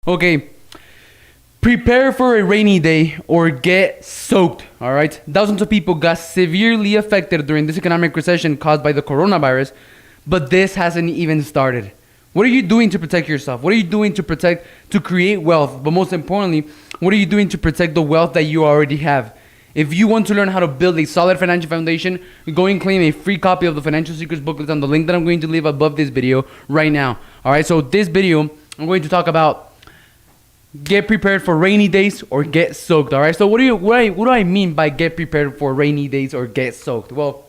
Okay, prepare for a rainy day or get soaked. All right, thousands of people got severely affected during this economic recession caused by the coronavirus, but this hasn't even started. What are you doing to protect yourself? What are you doing to create wealth? But most importantly, what are you doing to protect the wealth that you already have? If you want to learn how to build a solid financial foundation, go and claim a free copy of the Financial Secrets booklet on the link that I'm going to leave above this video right now. All right, so this video, I'm going to talk about get prepared for rainy days or get soaked. All right, so what do I mean by get prepared for rainy days or get soaked? Well,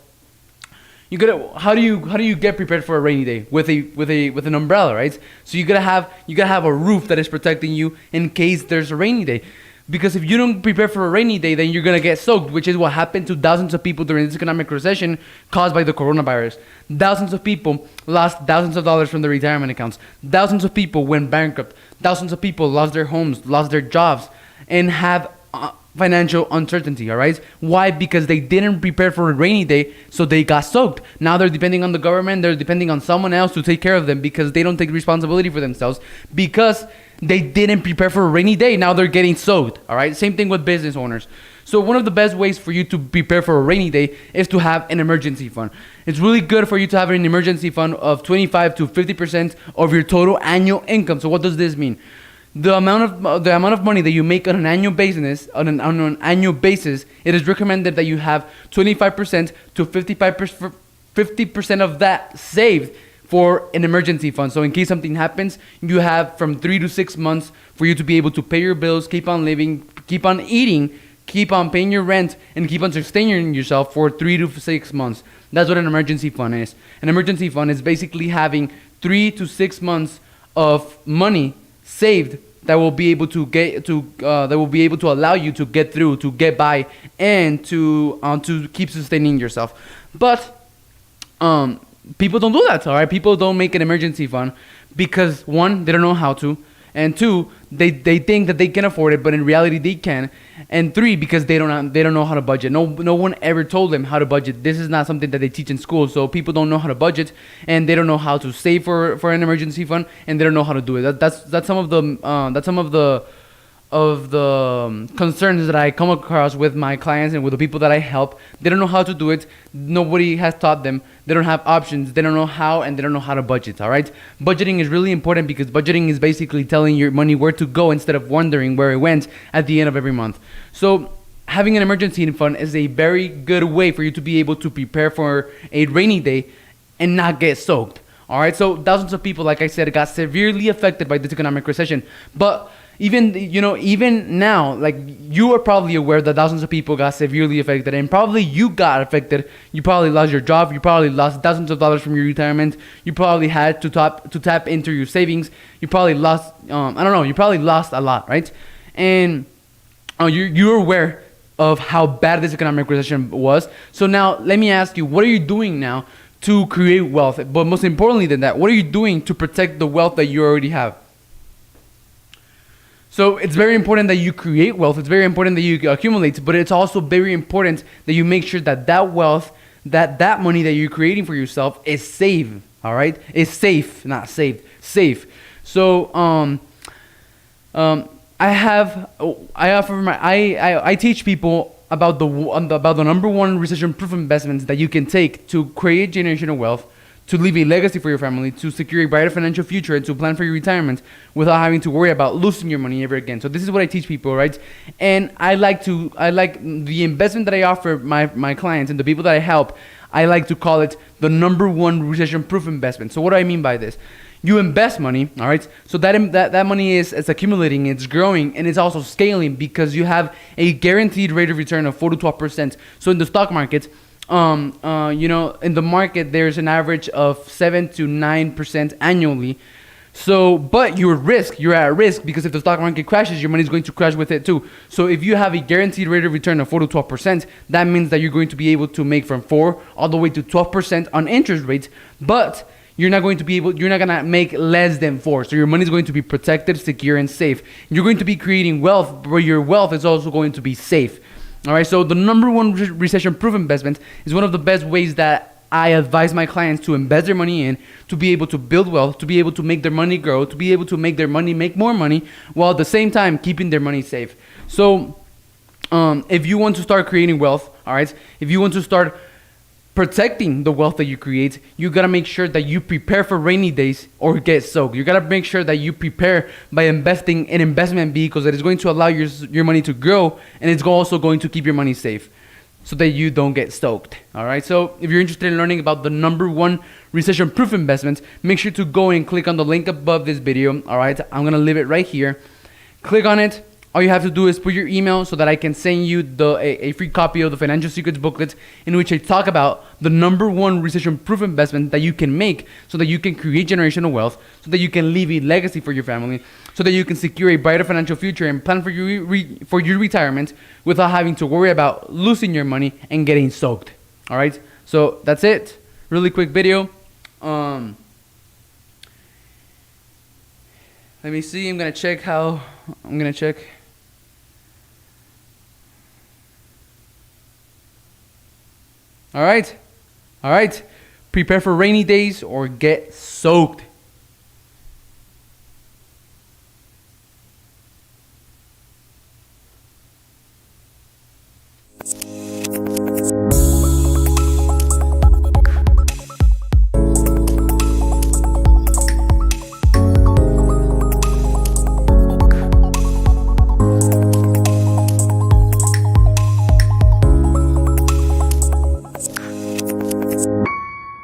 how do you get prepared for a rainy day with an umbrella, right? So you gotta have a roof that is protecting you in case there's a rainy day. Because if you don't prepare for a rainy day, then you're going to get soaked, which is what happened to thousands of people during this economic recession caused by the coronavirus. Thousands of people lost thousands of dollars from their retirement accounts. Thousands of people went bankrupt. Thousands of people lost their homes, lost their jobs, and have financial uncertainty, all right? Why? Because they didn't prepare for a rainy day, so they got soaked. Now they're depending on the government, they're depending on someone else to take care of them because they don't take responsibility for themselves because they didn't prepare for a rainy day. Now they're getting soaked, all right? Same thing with business owners. So one of the best ways for you to prepare for a rainy day is to have an emergency fund. It's really good for you to have an emergency fund of 25 to 50% of your total annual income. So what does this mean? The amount of money that you make on an annual basis, it is recommended that you have 25% to 50% of that saved for an emergency fund. So in case something happens, you have from 3 to 6 months for you to be able to pay your bills, keep on living, keep on eating, keep on paying your rent, and keep on sustaining yourself for 3 to 6 months. That's what an emergency fund is. An emergency fund is basically having 3 to 6 months of money saved that will be able to allow you to get through, to get by, and to keep sustaining yourself. But people don't do that, all right? People don't make an emergency fund because one, they don't know how to, and two, they think that they can afford it, but in reality they can, and three, because they don't know how to budget. No one ever told them how to budget. This is not something that they teach in school, so people don't know how to budget, and they don't know how to save for an emergency fund, and they don't know how to do it. That's some of the concerns that I come across with my clients and with the people that I help. They don't know how to do it. Nobody has taught them. They don't have options. They don't know how, and they don't know how to budget, all right? Budgeting is really important because budgeting is basically telling your money where to go instead of wondering where it went at the end of every month. So having an emergency fund is a very good way for you to be able to prepare for a rainy day and not get soaked, all right? So thousands of people, like I said, got severely affected by this economic recession. But even now, like, you are probably aware that thousands of people got severely affected, and probably you got affected. You probably lost your job. You probably lost thousands of dollars from your retirement. You probably had to tap into your savings. You probably lost, you probably lost a lot, right? And you're aware of how bad this economic recession was. So now let me ask you, what are you doing now to create wealth? But most importantly than that, what are you doing to protect the wealth that you already have? So it's very important that you create wealth. It's very important that you accumulate, but it's also very important that you make sure that that wealth, that money that you're creating for yourself is safe. All right, is safe, not saved, safe. So I teach people about the number one recession-proof investments that you can take to create generational wealth, to leave a legacy for your family, to secure a brighter financial future, and to plan for your retirement without having to worry about losing your money ever again. So this is what I teach people, right? And I like the investment that I offer my clients and the people that I help, I like to call it the number one recession-proof investment. So what do I mean by this? You invest money, all right? So that money is accumulating, it's growing, and it's also scaling because you have a guaranteed rate of return of 4 to 12%. So in the stock market, in the market, there's an average of 7 to 9% annually. So, but you're at risk because if the stock market crashes, your money's going to crash with it too. So if you have a guaranteed rate of return of 4 to 12%, that means that you're going to be able to make from 4 all the way to 12% on interest rates, but you're not going to make less than 4. So your money is going to be protected, secure, and safe. You're going to be creating wealth, but your wealth is also going to be safe. All right, so the number one recession-proof investment is one of the best ways that I advise my clients to invest their money in, to be able to build wealth, to be able to make their money grow, to be able to make their money make more money, while at the same time keeping their money safe. So if you want to start creating wealth, all right, if you want to start protecting the wealth that you create, you gotta make sure that you prepare for rainy days or get soaked. You gotta make sure that you prepare by investing in investment vehicles that is going to allow your money to grow, and it's also going to keep your money safe so that you don't get soaked. All right. So if you're interested in learning about the #1 recession-proof investments, make sure to go and click on the link above this video. All right. I'm gonna leave it right here. Click on it. All you have to do is put your email so that I can send you a free copy of the Financial Secrets booklet, in which I talk about the #1 recession-proof investment that you can make so that you can create generational wealth, so that you can leave a legacy for your family, so that you can secure a brighter financial future and plan for your retirement without having to worry about losing your money and getting soaked. All right, so that's it. Really quick video. Let me see. I'm gonna check. All right. Prepare for rainy days or get soaked.